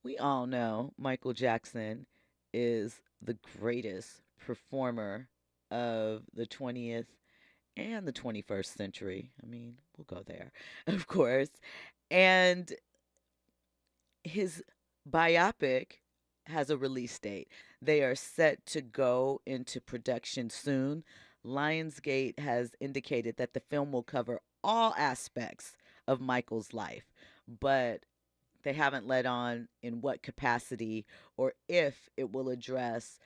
We all know Michael Jackson is the greatest performer of the 20th and the 21st century. I mean, we'll go there, of course. And his biopic has a release date. They are set to go into production soon. Lionsgate has indicated that the film will cover all aspects of Michael's life, but they haven't let on in what capacity or if it will address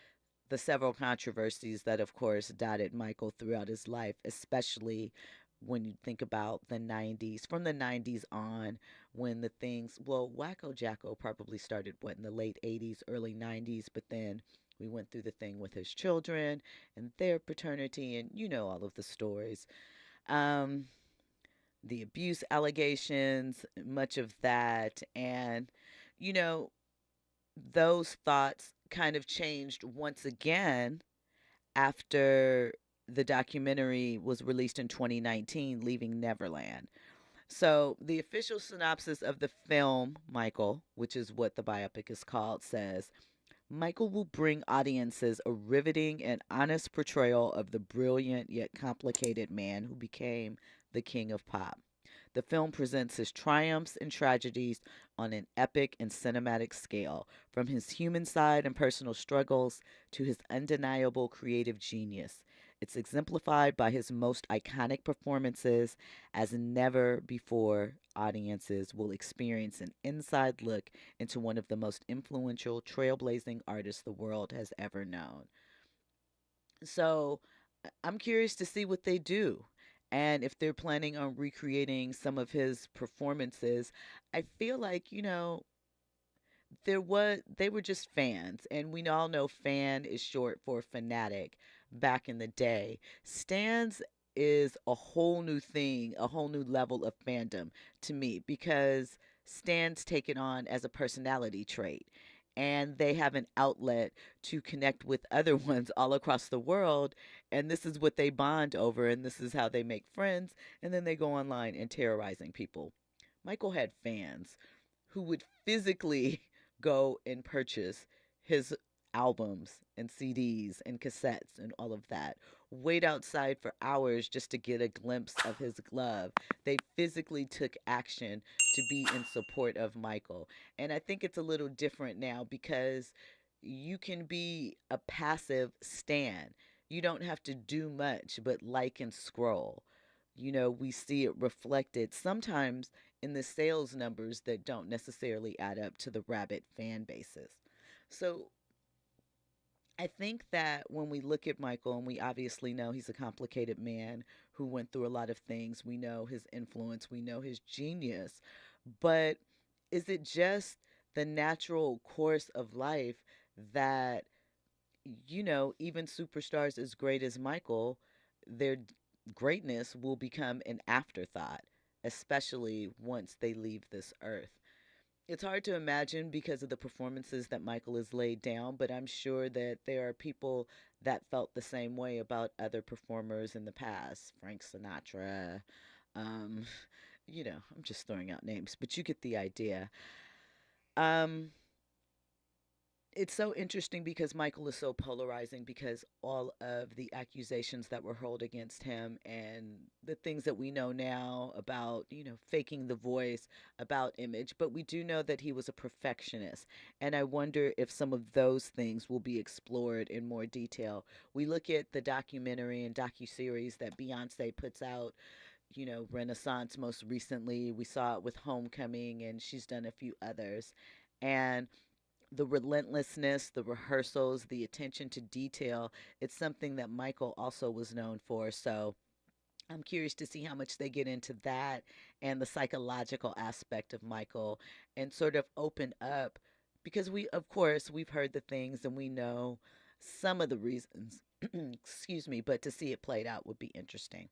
the several controversies that, of course, dotted Michael throughout his life, especially when you think about the 90s, from the 90s on, when the things, well, Wacko Jacko probably started, what, in the late 80s, early 90s, but then we went through the thing with his children and their paternity, and you know all of the stories. Um, the abuse allegations, much of that. And, you know, those thoughts kind of changed once again after the documentary was released in 2019, Leaving Neverland. So, the official synopsis of the film, Michael, which is what the biopic is called, says Michael will bring audiences a riveting and honest portrayal of the brilliant yet complicated man who became the king of pop. The film presents his triumphs and tragedies on an epic and cinematic scale, from his human side and personal struggles to his undeniable creative genius. It's exemplified by his most iconic performances, as never before audiences will experience an inside look into one of the most influential, trailblazing artists the world has ever known. So I'm curious to see what they do. And if they're planning on recreating some of his performances, I feel like, they were just fans, and we all know fan is short for fanatic back in the day. Stans is a whole new thing, a whole new level of fandom to me, because stans take it on as a personality trait, and they have an outlet to connect with other ones all across the world, and this is what they bond over, and this is how they make friends, and then they go online and terrorizing people. Michael had fans who would physically go and purchase his albums and CDs and cassettes and all of that. Wait outside for hours just to get a glimpse of his glove. They physically took action to be in support of Michael. And I think it's a little different now because you can be a passive stan. You don't have to do much but like and scroll. We see it reflected sometimes in the sales numbers that don't necessarily add up to the rabid fan bases. So I think that when we look at Michael, and we obviously know he's a complicated man who went through a lot of things, we know his influence, we know his genius, but is it just the natural course of life that, even superstars as great as Michael, their greatness will become an afterthought, especially once they leave this earth? It's hard to imagine because of the performances that Michael has laid down, but I'm sure that there are people that felt the same way about other performers in the past. Frank Sinatra. Um, I'm just throwing out names, but you get the idea. Um, it's so interesting because Michael is so polarizing, because all of the accusations that were hurled against him and the things that we know now about, faking the voice, about image, but we do know that he was a perfectionist. And I wonder if some of those things will be explored in more detail. We look at the documentary and docuseries that Beyonce puts out, Renaissance most recently. We saw it with Homecoming, and she's done a few others. And the relentlessness, the rehearsals, the attention to detail, it's something that Michael also was known for. So I'm curious to see how much they get into that and the psychological aspect of Michael, and sort of open up, because of course, we've heard the things and we know some of the reasons, excuse me, but to see it played out would be interesting.